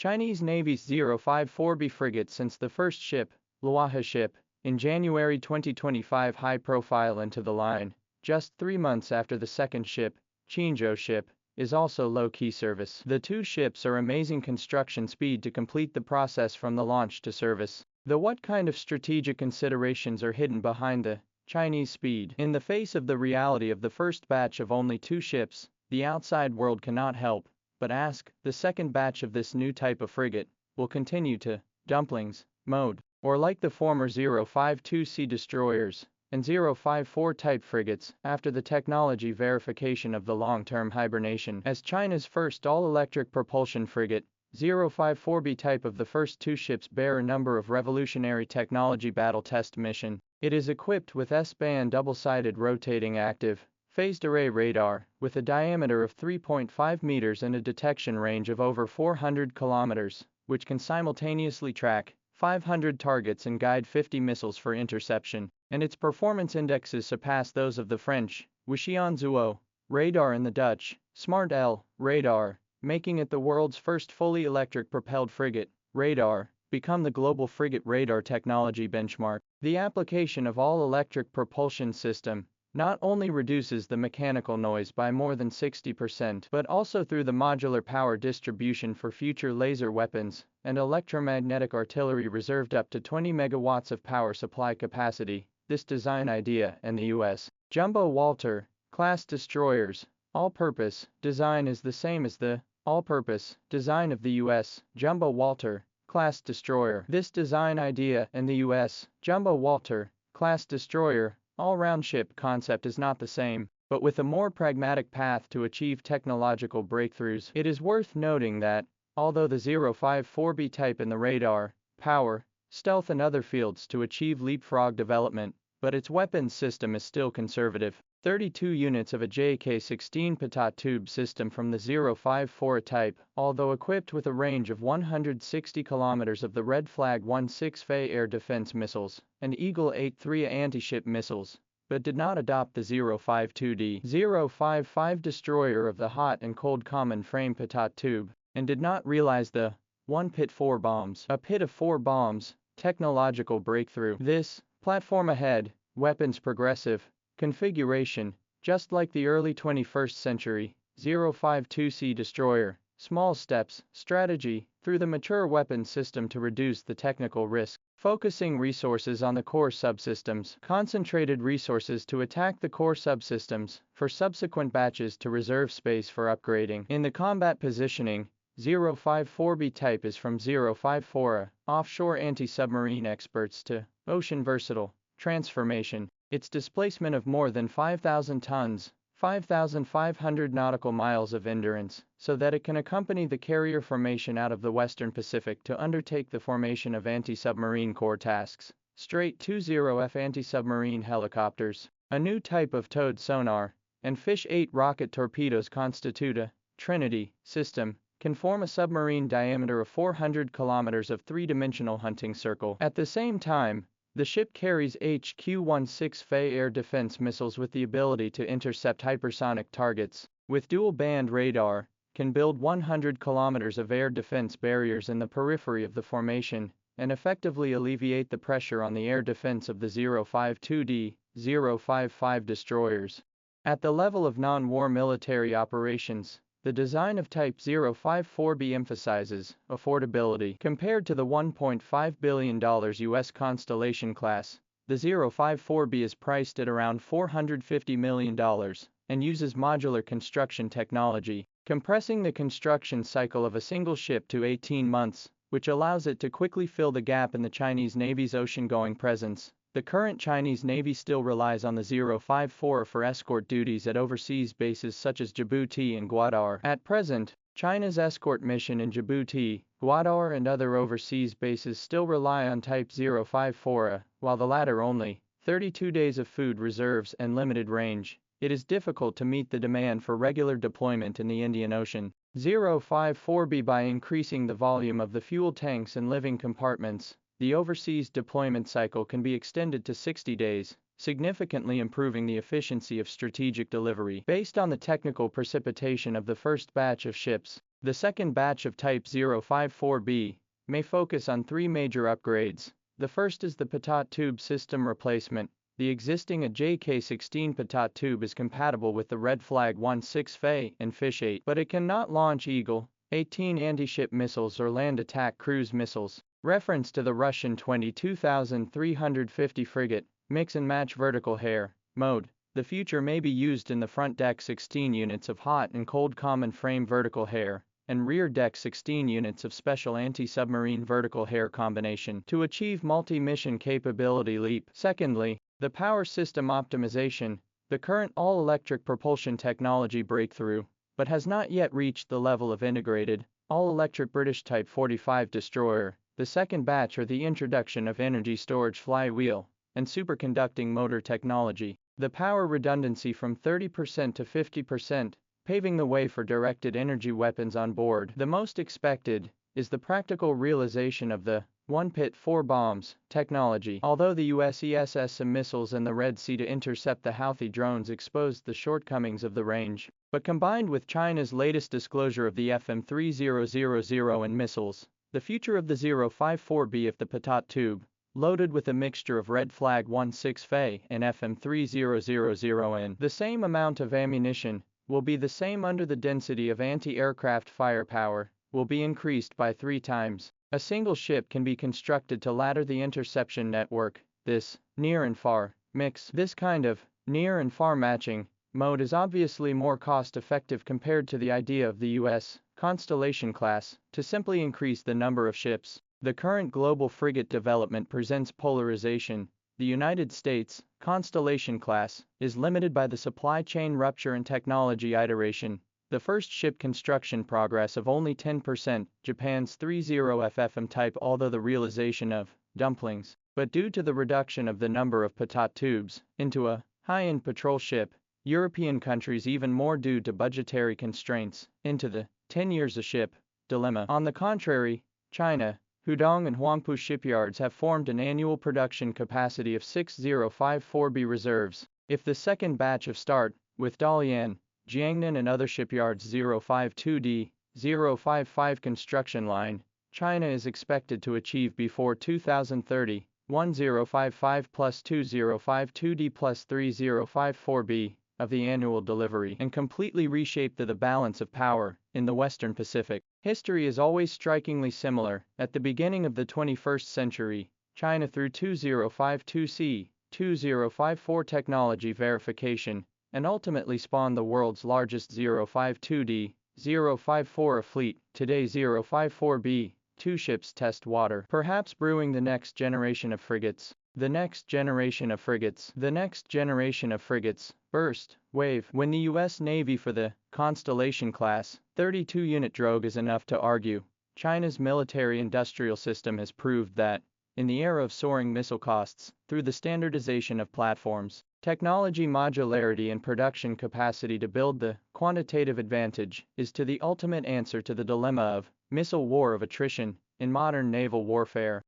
Chinese Navy's 054B frigate since the first ship, Luohe ship, in January 2025 high profile into the line, just 3 months after the second ship, Qinzhou ship, is also low-key service. The two ships are amazing construction speed to complete the process from the launch to service. Though what kind of strategic considerations are hidden behind the Chinese speed? In the face of the reality of the first batch of only 2 ships, the outside world cannot help but ask, the second batch of this new type of frigate will continue to dumplings mode, or like the former 052C destroyers and 054 type frigates, after the technology verification of the long-term hibernation. As China's first all-electric propulsion frigate, 054B type of the first 2 ships bear a number of revolutionary technology battle test mission. It is equipped with S-band double-sided rotating active phased array radar, with a diameter of 3.5 meters and a detection range of over 400 kilometers, which can simultaneously track 500 targets and guide 50 missiles for interception, and its performance indexes surpass those of the French Wuxianzuo radar and the Dutch Smart L radar, making it the world's first fully electric propelled frigate radar, become the global frigate radar technology benchmark. The application of all-electric propulsion system not only reduces the mechanical noise by more than 60%, but also through the modular power distribution for future laser weapons and electromagnetic artillery reserved up to 20 megawatts of power supply capacity. This design idea and the U.S. Jumbo Walter class destroyers all-purpose design is the same as the all-purpose design of the U.S. Jumbo Walter class destroyer. This design idea and the U.S. Jumbo Walter class destroyer all-round ship concept is not the same, but with a more pragmatic path to achieve technological breakthroughs. It is worth noting that, although the 054B type in the radar, power, stealth and other fields to achieve leapfrog development, but its weapons system is still conservative. 32 units of a JK-16 Patat tube system from the 054 type, although equipped with a range of 160 kilometers of the Red Flag 16 Fei air defense missiles and Eagle 83 anti-ship missiles, but did not adopt the 052D 055 destroyer of the hot and cold common frame Patat tube, and did not realize the 1 pit 4 bombs, a pit of 4 bombs, technological breakthrough. This platform ahead, weapons progressive configuration, just like the early 21st century 052C destroyer, small steps, strategy, through the mature weapons system to reduce the technical risk, focusing resources on the core subsystems, concentrated resources to attack the core subsystems, for subsequent batches to reserve space for upgrading. In the combat positioning, 054B type is from 054A, offshore anti-submarine experts to ocean versatile transformation. Its displacement of more than 5,000 tons, 5,500 nautical miles of endurance, so that it can accompany the carrier formation out of the Western Pacific to undertake the formation of anti-submarine core tasks. Straight 20F anti-submarine helicopters, a new type of towed sonar, and Fish 8 rocket torpedoes constitute a Trinity system, can form a submarine diameter of 400 kilometers of three-dimensional hunting circle. At the same time, the ship carries HQ-16 Fei air defense missiles with the ability to intercept hypersonic targets. With dual-band radar, can build 100 kilometers of air defense barriers in the periphery of the formation, and effectively alleviate the pressure on the air defense of the 052D, 055 destroyers. At the level of non-war military operations, the design of Type 054B emphasizes affordability. Compared to the $1.5 billion US Constellation class, the 054B is priced at around $450 million and uses modular construction technology, compressing the construction cycle of a single ship to 18 months, which allows it to quickly fill the gap in the Chinese Navy's ocean-going presence. The current Chinese Navy still relies on the 054 for escort duties at overseas bases such as Djibouti and Gwadar. At present, China's escort mission in Djibouti, Gwadar and other overseas bases still rely on Type 054, while the latter only 32 days of food reserves and limited range. It is difficult to meet the demand for regular deployment in the Indian Ocean. 054B by increasing the volume of the fuel tanks and living compartments, the overseas deployment cycle can be extended to 60 days, significantly improving the efficiency of strategic delivery. Based on the technical precipitation of the first batch of ships, The second batch of Type 054B may focus on three major upgrades. The first is the pitot tube system replacement. The existing JK-16 pitot tube is compatible with the Red Flag 16 Faye and Fish 8, but it cannot launch Eagle 18 anti-ship missiles or land attack cruise missiles. Reference to the Russian 22,350 frigate, mix and match vertical hair mode. The future may be used in the front deck 16 units of hot and cold common frame vertical hair, and rear deck 16 units of special anti-submarine vertical hair combination to achieve multi-mission capability leap. Secondly, the power system optimization, the current all-electric propulsion technology breakthrough, but has not yet reached the level of integrated, all-electric British Type 45 destroyer. The second batch are the introduction of energy storage flywheel and superconducting motor technology. The power redundancy from 30% to 50%, paving the way for directed energy weapons on board. The most expected is the practical realization of the one-pit, four bombs technology. Although the US ESS some missiles in the Red Sea to intercept the Houthi drones exposed the shortcomings of the range, but combined with China's latest disclosure of the FM3000 and missiles, the future of the 054B of the pitot tube, loaded with a mixture of Red Flag 16 Faye and FM3000N, the same amount of ammunition will be the same under the density of anti-aircraft firepower will be increased by 3 times. A single ship can be constructed to ladder the interception network. This near and far mix. This kind of near and far matching mode is obviously more cost-effective compared to the idea of the US Constellation class to simply increase the number of ships. The current global frigate development presents polarization. The United States Constellation class is limited by the supply chain rupture and technology iteration. The first ship construction progress of only 10%, Japan's 30FFM type, although the realization of dumplings, but due to the reduction of the number of pitot tubes into a high-end patrol ship, European countries even more due to budgetary constraints, into the 10 years a ship dilemma. On the contrary, China, Hudong and Huangpu shipyards have formed an annual production capacity of 6054B reserves. If the second batch of start, with Dalian, Jiangnan and other shipyards 052D, 055 construction line, China is expected to achieve before 2030, 1055 plus 2052D plus 3054B of the annual delivery and completely reshape the balance of power in the Western Pacific. History is always strikingly similar. At the beginning of the 21st century, China through 2052C, 2054 technology verification, and ultimately spawned the world's largest 052D, 054A fleet, today 054B, 2 ships test water, perhaps brewing the next generation of frigates. The next generation of frigates. The next generation of frigates, burst, wave. When the US Navy for the Constellation class, 32-unit drogue is enough to argue. China's military-industrial system has proved that, in the era of soaring missile costs, through the standardization of platforms, technology modularity and production capacity to build the quantitative advantage is to the ultimate answer to the dilemma of missile war of attrition in modern naval warfare.